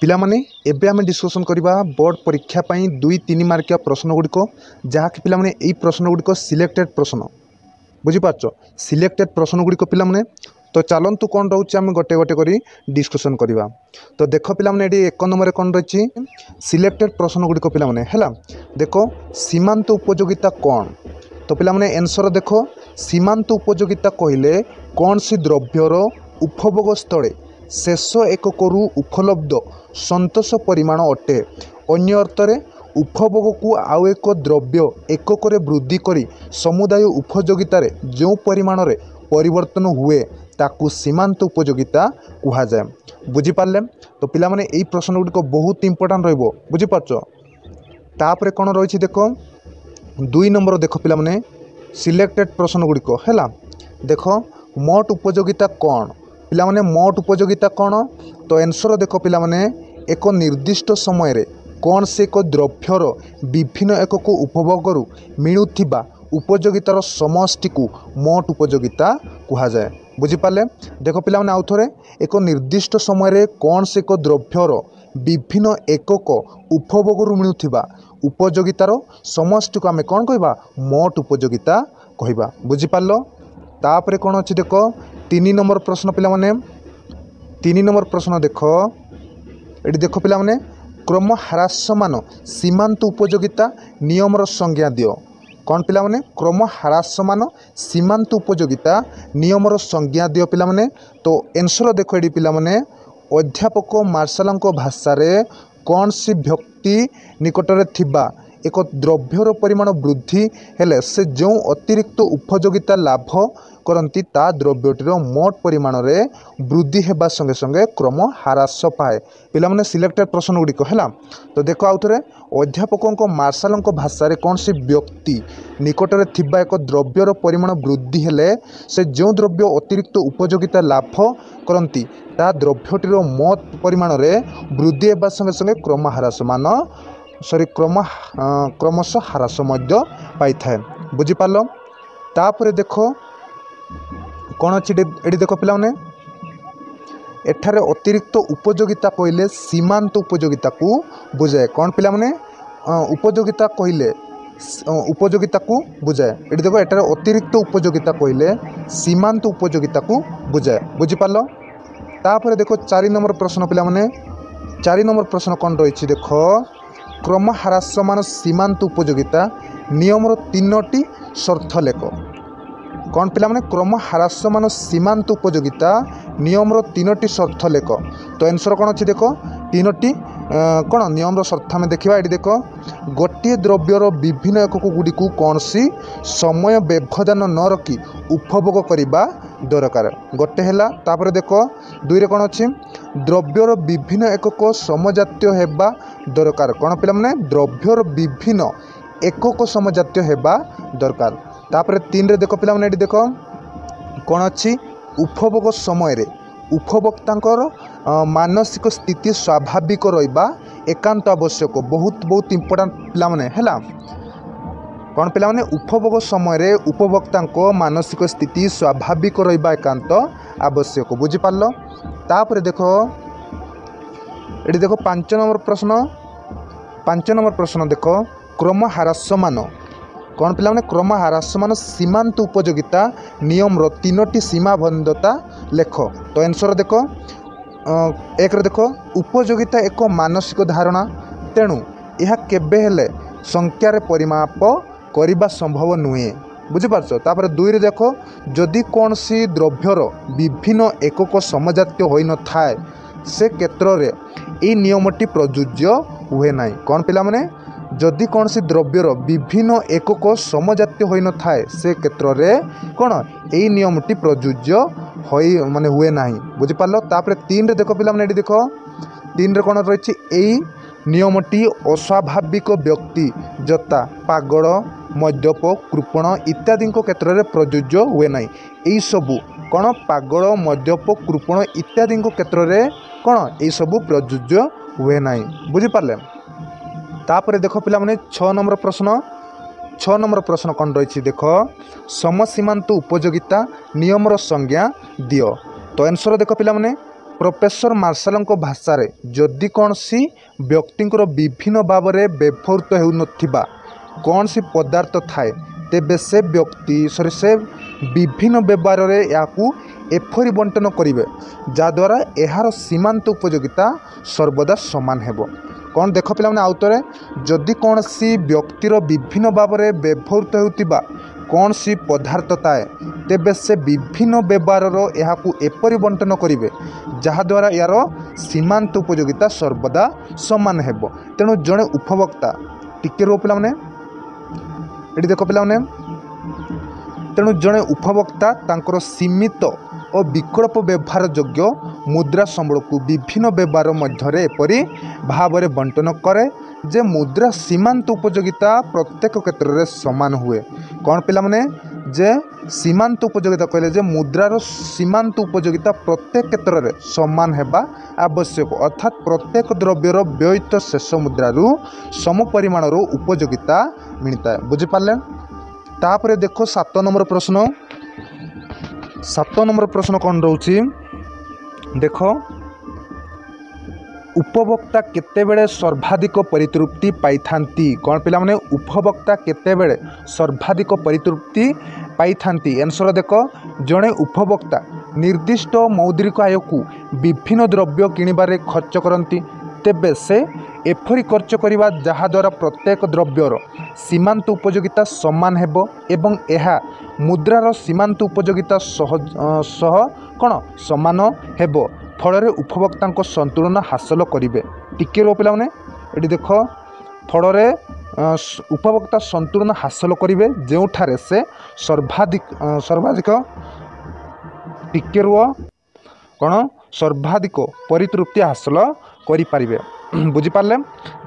पिलामाने एबे आमे डिस्कशन करबा बोर्ड परीक्षा पई 2-3 मार्किया प्रश्न गुड़िक जहाँकि पिलामाने एई प्रश्न गुड़िक सिलेक्टेड प्रश्न बुझीपार सिलेक्टेड प्रश्न गुड़िक पिलामाने तो चलतु कौन रोचे आम गोटे गोटे करी डिस्कशन करवा। तो देख पिलामाने एडी 1 नंबर कौन रही सिलेक्टेड प्रश्न गुड़िक पिलामाने हैला देख सीमांत उपयोगिता कौन। तो पिलामाने आंसर देख सीमांत उपयोगिता कहले कौन सी द्रव्यर उपभोग स्थले शेष एककरू उपलब्ध संतोष परिमाण अटे। अन्य अर्थरे उपभोग को आउ एक द्रव्य एकक वृद्धि करी समुदाय उपयोगितार जो परिमाण रे परिवर्तन हुए ताकू सीमांत उपयोगिता कहा जाए। बुझीपारे तो पिला माने एई प्रश्न गुड़िक बहुत इंपोर्टां रहिबो बुझीपारछ। तापरे कौन रही देख 2 नंबर देख पिला माने सिलेक्टेड प्रश्न गुड़िक हैला देख मोट उपयोगिता कौन। पिला माने मोट उपयोगिता कौन तो आंसर देख पिला माने एक निर्दिष्ट समय रे कौन से एक द्रव्यर विभिन्न एकक उपभोग मिलुथिबा उपयोगितार समष्टि को मोट उपयोगिता कहा जाए। बुझीपारे देख पिला माने आउ थोरे एक निर्दिष्ट समय रे कौन से एक द्रव्यर विभिन्न एकक उपभोग मिलुथिबा उपयोगितार समष्टि को आमे कौन कहबा मोट उपयोगिता कहबा। बुझीपारलो तापरे कौन अच्छी देख 3 नंबर प्रश्न पिला माने 3 नंबर प्रश्न देख ये देख पिला माने क्रम ह्रासमान सीमांत उपयोगिता नियमर संज्ञा दियो। कौन पिला माने क्रम ह्रासमान सीमांत उपयोगिता नियमर संज्ञा दियो पिला माने। तो आंसर देख ये पिला माने अध्यापक मार्शाल भाषा रे कौन सी व्यक्ति निकटरे थिबा एक द्रव्यर परिमाण वृद्धि हेले से जो अतिरिक्त उपयोगिता लाभ करती ता द्रव्यटीर मोट परिमाण रे वृद्धि हेबा संगे संगे क्रम ह्रास पाए। पिला माने सिलेक्टेड प्रश्न गुड़िक है तो देख आउ थे अध्यापक मार्शाल भाषा रे कौन सी व्यक्ति निकटरे थिबा एक द्रव्यर परिमाण वृद्धि हेले से जो द्रव्य अतिरिक्त उपयोगिता लाभ करती ता द्रव्यटीर मोट परिमाण रे वृद्धि हेबा संगे संगे क्रम ह्रास मान क्रमशः ह्रास पाई थाए। बुझीपार तापर देख कौन अच्छी ये देख पिला माने एठारे अतिरिक्त उपयोगिता कहले सीमांत उपयोगिता को बुझाए। कौन पिला माने उपयोगिता कहले उपयोगिता को बुझाए ये देख एठारे अतिरिक्त उपयोगिता कहले सीमांत उपयोगिता को बुझाए। बुझीपार तापर देख 4 नंबर प्रश्न पिला माने 4 नंबर प्रश्न कौन रही देख क्रम ह्रासमान सीमांत उपयोगिता नियमर 3टी शर्त लेख। कौन पिला माने क्रम ह्रासमान सीमांत उपयोगिता नियमर 3टी शर्त लेख। तो आंसर कौन अच्छी देख 3टी कौन नियमर शर्त आम देखा ये देख गोटे द्रव्यर विभिन्न एकक गुड़िक कौन सी समय व्यवधान न रखी उपभोग करने दरकार गोटे है। तापर देख 2 रे कौन अच्छी द्रव्यर विभिन्न एकक समजातीय हेबा दरकार। कौन पिला माने द्रव्यर विभिन्न एकक समजातीय हेबा दरकार। तापर 3 रे देख पिला माने देख कौन अच्छी उपभोग समय रे उपभोक्तांकर मानसिक स्थिति स्वाभाविक रहिबा एकांत आवश्यक बहुत इंपोर्टेंट पिला माने हैला। कौन पिला माने उपभोग समय रे उपभोक्तांको मानसिक स्थिति स्वाभाविक रहिबा एकांत आवश्यक। बुझीपारलो तापर देख ये देख 5 नंबर प्रश्न देख क्रम ह्रासमान। कौन पिला माने क्रम ह्रासमान सीमांत उपयोगिता नियम 3टी सीमाबद्धता लेख। तो आंसर देख 1 रे देख उपयोगिता एक मानसिक धारणा तेणु यह केबे हेले संख्यार परिमाप करने संभव नुहे। बुझीपारछ। तापर 2 रे देख जदि कौन सी द्रव्यर विभिन्न एकक समजातीय होई न थाए से क्षेत्र रे ए नियमटी प्रযোज्य हुए ना। कौन पिला माने जदि कौन सी द्रव्यर विभिन्न एकक समजातीय होई न थाए से क्षेत्र रे कौन ए नियमटी प्रযোज्य होई माने हुए ना। बुझीपारलो तापर 3 रे देख पिला माने देख 3 रे कौन रही ए नियमटी अस्वाभाविक व्यक्ति जता पागल मद्यप कृपण इत्यादि क्षेत्र में प्रযোज्य हुए ना। यही सबू कौन पागल मद्यप कृपण इत्यादि क्षेत्र में कौन यही सबू प्रযোज्य हुए ना। बुझीपारे तापर देख पिला माने 6 नंबर प्रश्न कौन रही देख समसीमांत उपयोगिता नियमर संज्ञा दियो। तो आंसर देख पिला माने प्रोफेसर मार्शल भाषा जदि कौन सी व्यक्ति विभिन्न भाव में व्यवहृत होउनथिबा कौन सी पदार्थ थाए तेबे से व्यक्ति से विभिन्न व्यवहार में याकू एपरी बंटन करेंगे जहाद्वारा यार सीमांत उपयोगिता सर्वदा समान हेबो। कौन देख पे आउतरे जदि कौन सी व्यक्तिर विभिन्न भाव में व्यवहृत होउतिबा कौन सी पदार्थ थाए तेबे से विभिन्न व्यवहार याकू एपरी बंटन करेंगे जहाद्वारा यार सीमांत उपयोगिता सर्वदा समान हेबो। तेणु जड़े उपभोक्ता टिके रो पे ये देख पे तेणु जड़े उपभोक्ता तांकर सीमित और विकल्प व्यवहार योग्य मुद्रा संबल को विभिन्न व्यवहार मध्य एपरी भाव में बंटन करे जे मुद्रा सीमांत उपयोगिता प्रत्येक क्षेत्र में समान हुए। कौन पे जे सीमांत उपयोगिता कहले जे मुद्रार सीमांत उपयोगिता प्रत्येक क्षेत्र में समान हेबा आवश्यक अर्थात प्रत्येक द्रव्यर व्ययित शेष मुद्रारू सम परिमाणर उपयोगिता मिलता है। बुझिपारे तापर देखो 7 नंबर प्रश्न 7 नंबर प्रश्न कौन रोची देख उपभोक्ता केतेबेले सर्वाधिक परितृप्ति पाई थांती। कौन पिला माने उपभोक्ता केतेबेले सर्वाधिक परितृप्ति पाई थांती। आंसर देख जड़े उपभोक्ता निर्दिष्ट मौद्रिक आय को विभिन्न द्रव्य किणबारे खर्च करती तेबे से एफरी खर्च करवा जहाद्वारा प्रत्येक द्रव्यर सीमांत उपयोगिता समान हेबो एवं यह मुद्रार सीमांत उपयोगिता सह कौन समान हेबो फल उपभोक्ता संतुलन हासिल करेंगे। टिके रो पे ये देख फल उपभोक्ता संतुलन हासिल करेंगे जोठारे से सर्वाधिक टिके रो कौन सर्वाधिक परितृप्ति हासिल करें। बुझिपारे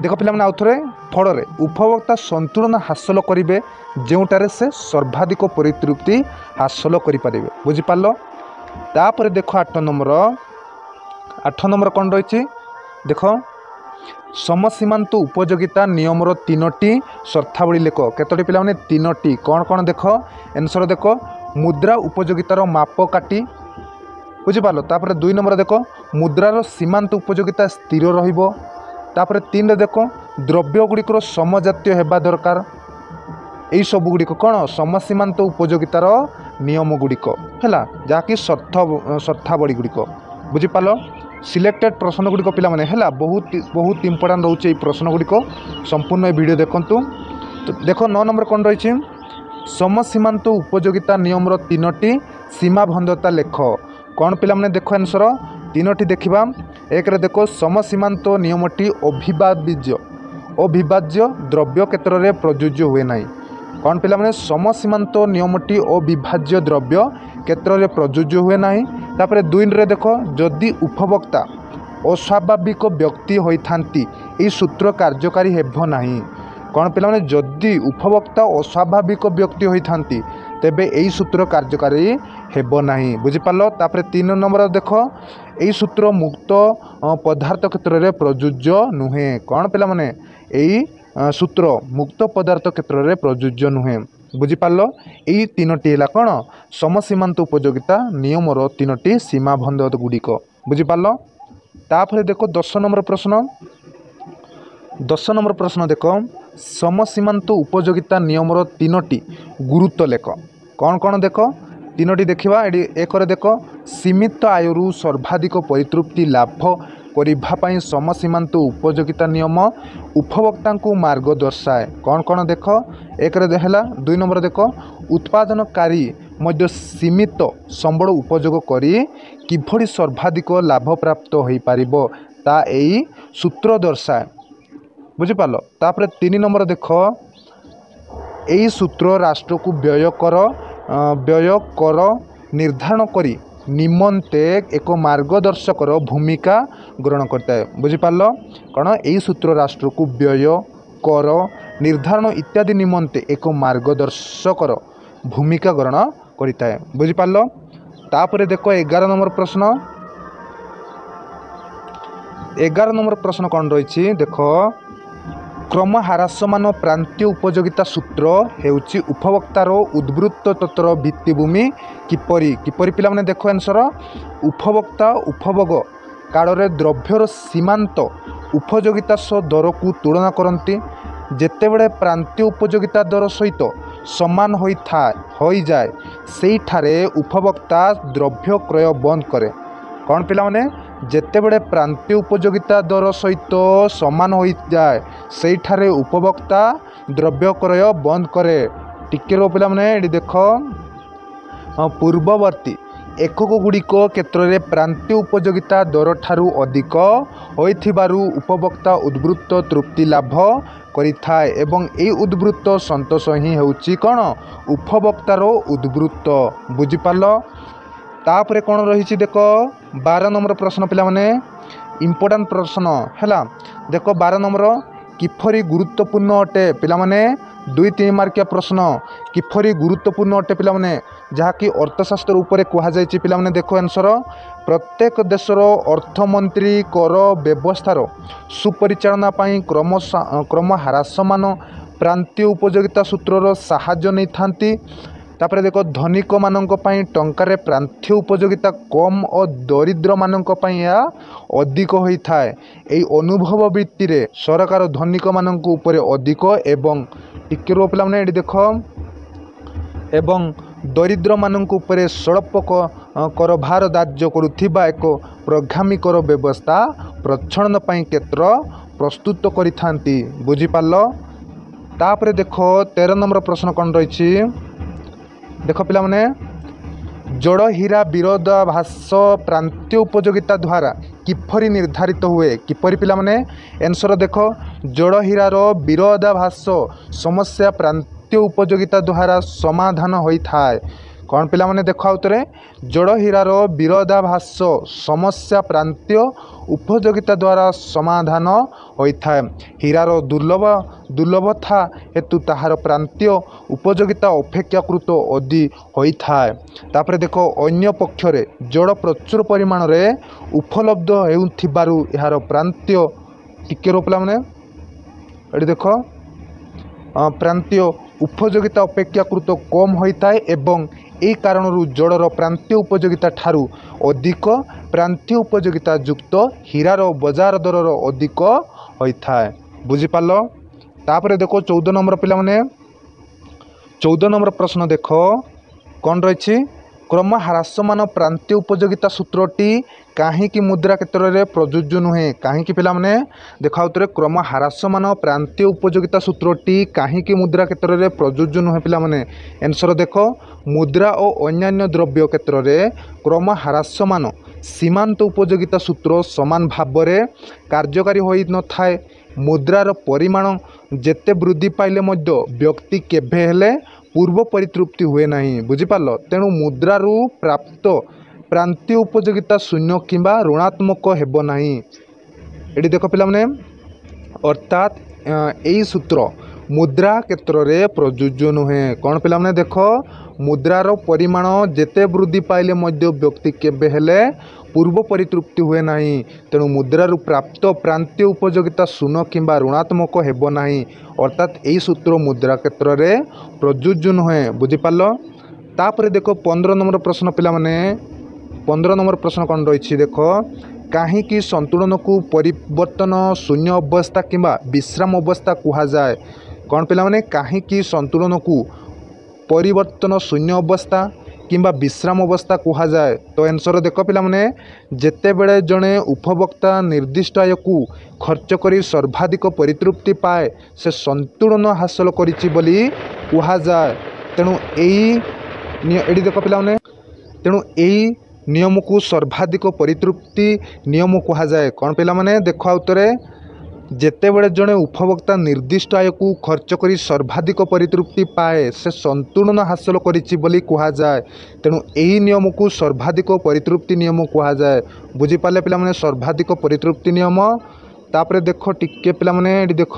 देख पे आउ थे फल उपभोक्ता संतुलन हासिल करेंगे जोठारे से सर्वाधिक परितृप्ति हासिल करें। बुझिपार तापर देख 8 नंबर कौन रही देख समसीमांत उपयोगिता नियमर 3टी शर्तावली लेख केतोटी पिला माने 3टी कौन कौन देख आंसर देख मुद्रा उपयोगितार मापकाठी बुझिपार। तापर 2 नंबर देख मुद्रार सीमांत उपयोगिता स्थिर रहिबो। तापर 3 देख द्रव्य गुड़िकर समजातीय हेबा दरकार यही सब गुड़िक कौन समसीमांत उपयोगितार नियम गुड़िक है जहाँकि शर्तावली गुड़िक बुझिपार। सिलेक्टेड प्रश्न गुड़िक पिला माने है बहुत इंपोर्टां रोचे प्रश्न गुड़िक संपूर्ण वीडियो देखु। तो देख 9 नंबर कौन रही समसीमांत उपयोगिता नियमर 3टी सीमाबद्धता लेख कौन पिला माने देख आंसर 3टी देखा। एक देख समसीमांत नियमटी अविभाज्य द्रव्य क्षेत्र में प्रযোज्य हुए ना। कौन पिला माने समसीमांत नियमटी अविभाज्य द्रव्य क्षेत्र में प्रযোज्य हुए ना। तापर 2 देख जदि उपभोक्ता अस्वाभाविक व्यक्ति होइथांती यह सूत्र कार्यकारी हेबो नाही। कौन पिला माने जदि उपभोक्ता अस्वाभाविक व्यक्ति होइथांती तेबे यही सूत्र कार्यकारी हेबो नाही। बुझिपार। तापर 3 नंबर देख यही सूत्र मुक्त पदार्थ क्षेत्र में प्रযোज्य नुहे। कौन पिला माने यही सूत्र मुक्त पदार्थ क्षेत्र में प्रযোज्य नुहे। बुझिपार। यही 3टी है कौन समसीमांत उपयोगिता नियमर 3टी सीमाबद्ध गुड़िक बुझिपार। तापर देख 10 नंबर प्रश्न 10 नंबर प्रश्न देख समसीमांत उपयोगिता नियमर 3टी गुरुत्व लेख कौन कौन देख 3टी देखा। एक देख सीमित आयु सर्वाधिक परितृप्ति लाभ करने समसीमांत उपयोगिता नियम उपभोक्ता को मार्ग दर्शाए। कौन कौन देख एक 2 नंबर देख उत्पादनकारी मध्य सीमित संबल उपयोग करी किभली सर्वाधिक लाभ प्राप्त हो पारिबो ता एई सूत्र दर्शाए। बुझिपार। तापर 3 नंबर देख यही सूत्र राष्ट्र को व्यय कर निर्धारण करी निमंते एक मार्गदर्शक भूमिका ग्रहण करता है। बुझिपार कौन यही सूत्र राष्ट्र को व्यय कर निर्धारण इत्यादि निमंते एक मार्गदर्शक भूमिका ग्रहण करता है। बुझिपार। तापर देख 11 नंबर प्रश्न 11 नंबर प्रश्न कौन रही देख क्रम ह्रासमान प्रांतीय उपयोगिता सूत्र हेउची उपभोक्तार उद्वृत्त तत्वर भित्तिभूमि किपरि पिला माने देख आंसर उपभोक्ता उपभोग କାଳରେ ଦ୍ରବ୍ୟର ସୀମାନ୍ତ ଉପଯୋଗିତା ସହ ଦରକୁ ତୁଳନା କରନ୍ତି। ଯେତେବେଳେ ପ୍ରାନ୍ତୀୟ ଉପଯୋଗିତା ଦର ସହିତ ସମାନ ହୋଇଯାଏ ସେଇଠାରେ ଉପଭୋକ୍ତା ଦ୍ରବ୍ୟ କ୍ରୟ ବନ୍ଦ କରେ। କ'ଣ ପିଲାମାନେ, ଯେତେବେଳେ ପ୍ରାନ୍ତୀୟ ଉପଯୋଗିତା ଦର ସହିତ ସମାନ ହୋଇଯାଏ ସେଇଠାରେ ଉପଭୋକ୍ତା ଦ୍ରବ୍ୟ କ୍ରୟ ବନ୍ଦ କରେ। ଟିକେ ରୁହ ପିଲାମାନେ, ଏଠି ଦେଖ ପୂର୍ବବର୍ତ୍ତୀ ଏକକ ଗୁଡ଼ିକ କ୍ଷେତ୍ରରେ ପ୍ରାନ୍ତୀୟ ଉପଯୋଗିତା ଦରଠାରୁ ଅଧିକ ହୋଇଥିବାରୁ ଉପଭୋକ୍ତା ଉଦ୍ବୃତ୍ତ ତୃପ୍ତି ଲାଭ କରିଥାଏ ଏବଂ ଏହି ଉଦ୍ବୃତ୍ତ ସନ୍ତୋଷ ହିଁ ହେଉଛି କ'ଣ, ଉପଭୋକ୍ତାର ଉଦ୍ବୃତ୍ତ। ବୁଝିପାରିଲ? ତାପରେ କ'ଣ ରହିଛି ଦେଖ 12 ନମ୍ବର ପ୍ରଶ୍ନ ପିଲାମାନେ, ଇମ୍ପୋର୍ଟାଣ୍ଟ ପ୍ରଶ୍ନ ହେଲା। ଦେଖ 12 ନମ୍ବର, କିପରି ଗୁରୁତ୍ୱପୂର୍ଣ୍ଣ ଅଟେ ପିଲାମାନେ, 2-3 ମାର୍କିଆ ପ୍ରଶ୍ନ। କିପରି ଗୁରୁତ୍ୱପୂର୍ଣ୍ଣ ଅଟେ ପିଲାମାନେ, ଯାହାକି ଅର୍ଥଶାସ୍ତ୍ର ଉପରେ କୁହାଯାଇଛି ପିଲାମାନେ। ଦେଖ ଆନ୍ସର, ପ୍ରତ୍ୟେକ ଦେଶର ଅର୍ଥମନ୍ତ୍ରୀ କର ବ୍ୟବସ୍ଥାର ସୁପରିଚାଳନା ପାଇଁ କ୍ରମ ହ୍ରାସମାନ ପ୍ରାନ୍ତୀୟ ଉପଯୋଗିତା ସୂତ୍ରର ସାହାଯ୍ୟ ନେଇଥାନ୍ତି। ତାପରେ ଦେଖ, ଧନିକମାନଙ୍କ ପାଇଁ ଟଙ୍କାରେ ପ୍ରାନ୍ତୀୟ ଉପଯୋଗିତା କମ୍ ଓ ଦରିଦ୍ରମାନଙ୍କ ପାଇଁ ଏହା ଅଧିକ ହୋଇଥାଏ। ଏହି ଅନୁଭବ ଭିତ୍ତିରେ ସରକାର ଧନିକମାନଙ୍କ ଉପରେ ଅଧିକ ଏବଂ ଟିକେ ରୁହ ପିଲାମାନେ, ଏଠି ଦେଖ, ଏବଂ ଦରିଦ୍ରମାନଙ୍କ ଉପରେ ସ୍ୱଳ୍ପ କରଭାର ଧାର୍ଯ୍ୟ କରୁଥିବା ଏକ ପ୍ରଗାମୀ କର ବ୍ୟବସ୍ଥା ପ୍ରଚଳନ ପାଇଁ କ୍ଷେତ୍ର ପ୍ରସ୍ତୁତ କରିଥାନ୍ତି। ବୁଝିପାରିଲ? ତାପରେ ଦେଖ 13 ନମ୍ବର ପ୍ରଶ୍ନ କ'ଣ ରହିଛି ଦେଖ ପିଲାମାନେ, ଜଡ଼ ହୀରା ବିରୋଧାଭାସ ପ୍ରାନ୍ତୀୟ ଉପଯୋଗିତା ଦ୍ୱାରା କିପରି ନିର୍ଦ୍ଧାରିତ ହୁଏ? କିପରି ପିଲାମାନେ, ଆନ୍ସର ଦେଖ, ଜଡ଼ ହୀରାର ବିରୋଧାଭାସ ସମସ୍ୟା ପ୍ରାନ୍ତୀୟ ଉପଯୋଗିତା ଦ୍ୱାରା ସମାଧାନ ହୋଇଥାଏ। କ'ଣ ପିଲାମାନେ, ଦେଖ ଆଉଥରେ, ଜଡ଼ ହୀରାର ବିରୋଧାଭାସ ସମସ୍ୟା ପ୍ରାନ୍ତୀୟ ଉପଯୋଗିତା ଦ୍ୱାରା ସମାଧାନ ହୋଇଥାଏ। ହୀରାର ଦୁର୍ଲଭତା ହେତୁ ତାହାର ପ୍ରାନ୍ତୀୟ ଉପଯୋଗିତା ଅପେକ୍ଷାକୃତ ଅଧିକ ହୋଇଥାଏ। ତାପରେ ଦେଖ, ଅନ୍ୟ ପକ୍ଷରେ ଜଡ଼ ପ୍ରଚୁର ପରିମାଣରେ ଉପଲବ୍ଧ ହେଉଥିବାରୁ ଏହାର ପ୍ରାନ୍ତୀୟ ଟିକେ ରୁହ ପିଲାମାନେ, ଏଠି ଦେଖ, ପ୍ରାନ୍ତୀୟ ଉପଯୋଗିତା ଅପେକ୍ଷାକୃତ କମ୍ ହୋଇଥାଏ ଏବଂ ଏହି କାରଣରୁ ଜଡ଼ର ପ୍ରାନ୍ତୀୟ ଉପଯୋଗିତା ଠାରୁ ଅଧିକ ପ୍ରାନ୍ତୀୟ ଉପଯୋଗିତା ଯୁକ୍ତ ହୀରାର ବଜାର ଦରର ଅଧିକ ହୋଇଥାଏ। ବୁଝିପାରିଲ? ତାପରେ ଦେଖ 14 ନମ୍ବର ପିଲାମାନେ, 14 ନମ୍ବର ପ୍ରଶ୍ନ ଦେଖ କ'ଣ ରହିଛି, କ୍ରମ ହ୍ରାସମାନ ପ୍ରାନ୍ତୀୟ ଉପଯୋଗିତା ସୂତ୍ରଟି କାହିଁକି ମୁଦ୍ରା କ୍ଷେତ୍ରରେ ପ୍ରଯୁଜ୍ୟ ନୁହେଁ? କାହିଁକି ପିଲାମାନେ, ଦେଖ ଆଉଥରେ, କ୍ରମ ହ୍ରାସମାନ ପ୍ରାନ୍ତୀୟ ଉପଯୋଗିତା ସୂତ୍ରଟି କାହିଁକି ମୁଦ୍ରା କ୍ଷେତ୍ରରେ ପ୍ରଯୁଜ୍ୟ ନୁହେଁ ପିଲାମାନେ? ଆନ୍ସର ଦେଖ, ମୁଦ୍ରା ଓ ଅନ୍ୟାନ୍ୟ ଦ୍ରବ୍ୟ କ୍ଷେତ୍ରରେ କ୍ରମ ହ୍ରାସମାନ ସୀମାନ୍ତ ଉପଯୋଗିତା ସୂତ୍ର ସମାନ ଭାବରେ କାର୍ଯ୍ୟକାରୀ ହୋଇନଥାଏ। ମୁଦ୍ରାର ପରିମାଣ ଯେତେ ବୃଦ୍ଧି ପାଇଲେ ମଧ୍ୟ ବ୍ୟକ୍ତି କେବେ ହେଲେ ପୂର୍ବ ପରିତୃପ୍ତି ହୁଏ ନାହିଁ। ବୁଝିପାରିଲ? ତେଣୁ ମୁଦ୍ରାରୁ ପ୍ରାପ୍ତ ପ୍ରାନ୍ତୀୟ ଉପଯୋଗିତା ଶୂନ୍ୟ କିମ୍ବା ଋଣାତ୍ମକ ହେବ ନାହିଁ। ଏଠି ଦେଖ ପିଲାମାନେ, ଅର୍ଥାତ୍ ଏହି ସୂତ୍ର ମୁଦ୍ରା କ୍ଷେତ୍ରରେ ପ୍ରଯୁଜ୍ୟ ନୁହେଁ। କ'ଣ ପିଲାମାନେ, ଦେଖ, ମୁଦ୍ରାର ପରିମାଣ ଯେତେ ବୃଦ୍ଧି ପାଇଲେ ମଧ୍ୟ ବ୍ୟକ୍ତି କେବେ ହେଲେ ପୂର୍ବ ପରିତୃପ୍ତି ହୁଏ ନାହିଁ। ତେଣୁ ମୁଦ୍ରାରୁ ପ୍ରାପ୍ତ ପ୍ରାନ୍ତୀୟ ଉପଯୋଗିତା ଶୂନ୍ୟ କିମ୍ବା ଋଣାତ୍ମକ ହେବ ନାହିଁ। ଅର୍ଥାତ୍ ଏହି ସୂତ୍ର ମୁଦ୍ରା କ୍ଷେତ୍ରରେ ପ୍ରଯୁଜ୍ୟ ନୁହେଁ। ବୁଝିପାରିଲ? ତାପରେ ଦେଖ 15 ନମ୍ବର ପ୍ରଶ୍ନ ପିଲାମାନେ, 15 ନମ୍ବର ପ୍ରଶ୍ନ କ'ଣ ରହିଛି ଦେଖ, କାହିଁକି ସନ୍ତୁଳନକୁ ପରିବର୍ତ୍ତନ ଶୂନ୍ୟ ଅବସ୍ଥା କିମ୍ବା ବିଶ୍ରାମ ଅବସ୍ଥା କୁହାଯାଏ? କ'ଣ ପିଲାମାନେ, କାହିଁକି ସନ୍ତୁଳନକୁ ପରିବର୍ତ୍ତନ ଶୂନ୍ୟ ଅବସ୍ଥା କିମ୍ବା ବିଶ୍ରାମ ଅବସ୍ଥା କୁହାଯାଏ? ତ ଆନ୍ସର ଦେଖ ପିଲାମାନେ, ଯେତେବେଳେ ଜଣେ ଉପଭୋକ୍ତା ନିର୍ଦ୍ଦିଷ୍ଟ ଆୟକୁ ଖର୍ଚ୍ଚ କରି ସର୍ବାଧିକ ପରିତୃପ୍ତି ପାଏ ସେ ସନ୍ତୁଳନ ହାସଲ କରିଛି ବୋଲି କୁହାଯାଏ। ତେଣୁ ଏଠି ଦେଖ ପିଲାମାନେ, ତେଣୁ ଏହି ନିୟମକୁ ସର୍ବାଧିକ ପରିତୃପ୍ତି ନିୟମ କୁହାଯାଏ। କ'ଣ ପିଲାମାନେ, ଦେଖ ଆଉଥରେ, ଯେତେବେଳେ ଜଣେ ଉପଭୋକ୍ତା ନିର୍ଦ୍ଦିଷ୍ଟ ଆୟକୁ ଖର୍ଚ୍ଚ କରି ସର୍ବାଧିକ ପରିତୃପ୍ତି ପାଏ ସେ ସନ୍ତୁଳନ ହାସଲ କରିଛି ବୋଲି କୁହାଯାଏ। ତେଣୁ ଏହି ନିୟମକୁ ସର୍ବାଧିକ ପରିତୃପ୍ତି ନିୟମ କୁହାଯାଏ। ବୁଝିପାରିଲେ ପିଲାମାନେ, ସର୍ବାଧିକ ପରିତୃପ୍ତି ନିୟମ। ତାପରେ ଦେଖ ଟିକେ ପିଲାମାନେ, ଏଠି ଦେଖ,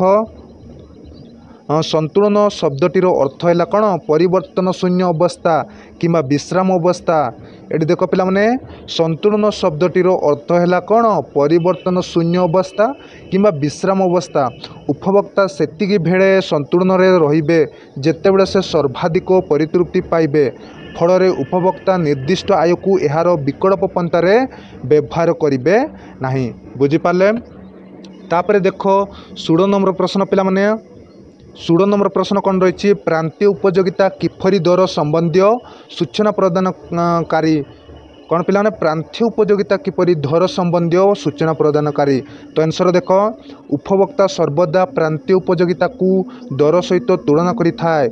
ସନ୍ତୁଳନ ଶବ୍ଦଟିର ଅର୍ଥ ହେଲା କ'ଣ, ପରିବର୍ତ୍ତନ ଶୂନ୍ୟ ଅବସ୍ଥା କିମ୍ବା ବିଶ୍ରାମ ଅବସ୍ଥା। ଏଠି ଦେଖ ପିଲାମାନେ, ସନ୍ତୁଳନ ଶବ୍ଦଟିର ଅର୍ଥ ହେଲା କ'ଣ, ପରିବର୍ତ୍ତନ ଶୂନ୍ୟ ଅବସ୍ଥା କିମ୍ବା ବିଶ୍ରାମ ଅବସ୍ଥା। ଉପଭୋକ୍ତା ସେତିକି ବେଳେ ସନ୍ତୁଳନରେ ରହିବେ ଯେତେବେଳେ ସେ ସର୍ବାଧିକ ପରିତୃପ୍ତି ପାଇବେ। फल उपभोक्ता निर्दिष्ट आय को यार विकल्प पंथारे व्यवहार करेंगे नहीं। बुझीपारे। तापर देख 16 नंबर प्रश्न पिला माने 16 नंबर प्रश्न कौन रही प्रांतीय उपयोगिता किफरी दर संबंधी सूचना प्रदानकारी कौन पिला प्रांतीय उपयोगिता किपरि दर संबंधी सूचना प्रदानकारी। तो आंसर देख उपभोक्ता सर्वदा प्रांतीय उपयोगिता को दर सहित तुलना करिथाय।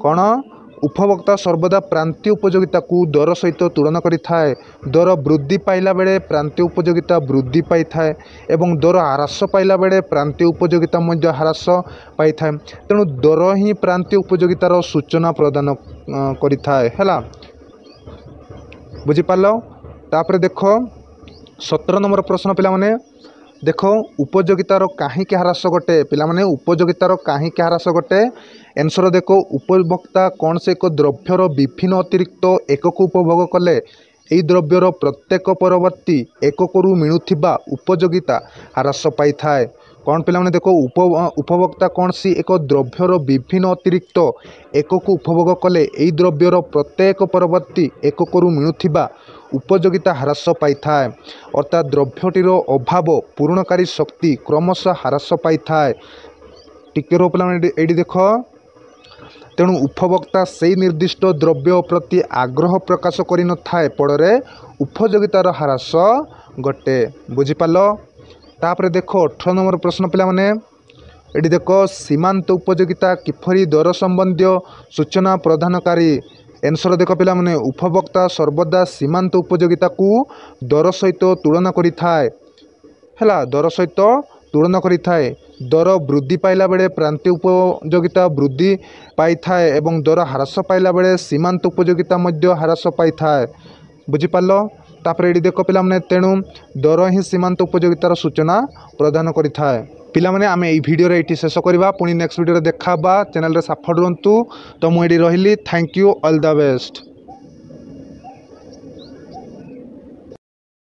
कौन उपभोक्ता सर्वदा प्रांतीय उपयोगिता को दर सहित तुलना करिथाय। दर वृद्धि पाइला बेले प्रांतीय उपयोगिता वृद्धि पाई थाए एवं दर ह्रास पाइला बेले प्रांतीय उपयोगिता मध्य ह्रास पाई थाए। तेणु दर ही प्रांतीय उपयोगितार सूचना प्रदान करिथाय हैला। बुझीपार। तापर देख 17 नंबर प्रश्न पिला माने देख उपयोगितार कहीं ह्रास घटे पिला माने उपयोगितार कहीं ह्रास घटे। आंसर देख उपभोक्ता कौन से एक द्रव्यर विभिन्न अतिरिक्त एकक उपभोग कले यही द्रव्यर प्रत्येक परवर्ती एकक मिलुथिबा उपयोगिता ह्रास पाई थाए। कौन पिला माने देखो उपभोक्ता कौन सी एक द्रव्यर विभिन्न अतिरिक्त एकक उपभोग कले यही द्रव्यर प्रत्येक परवर्ती एकक मिलुथिबा उपयोगिता ह्रास पाई थाए। अर्थात द्रव्यटीर अभाव पूरणकारी शक्ति क्रमशः ह्रास पाई थाए। टिके रो पिला माने एडी देख। तेणु उपभोक्ता से निर्दिष्ट द्रव्य प्रति आग्रह प्रकाश करि न थाए फल उपयोगितार ह्रास घटे। बुझीपाल। तापर देख 18 नंबर प्रश्न पिला माने एडी देख सीमांत उपयोगिता किफरी दर संबंधी सूचना प्रदानकारी। आंसर देख पिला माने उपभोक्ता सर्वदा सीमांत उपयोगिता को दर सहित तुलना करिथाय हैला। दर सहित तुलना करिथाय। दर वृद्धि पाइला बेले प्रांतीय उपयोगिता वृद्धि पाई थाए एवं दर ह्रास पाइला बेले सीमांत उपयोगिता मध्य ह्रास पाई थाए। बुझीपाल। तापर एडी देख पिला माने तेणु दर ही सीमांत उपयोगितार सूचना प्रदान करिथाय। पिला माने आमे एई वीडियो रे एठी शेष करबा पुणी नेक्स्ट वीडियो रे देखाबा। चैनल रे सपोर्ट रुहंतु। तो मु एडी रहिली। Thank you. All the best.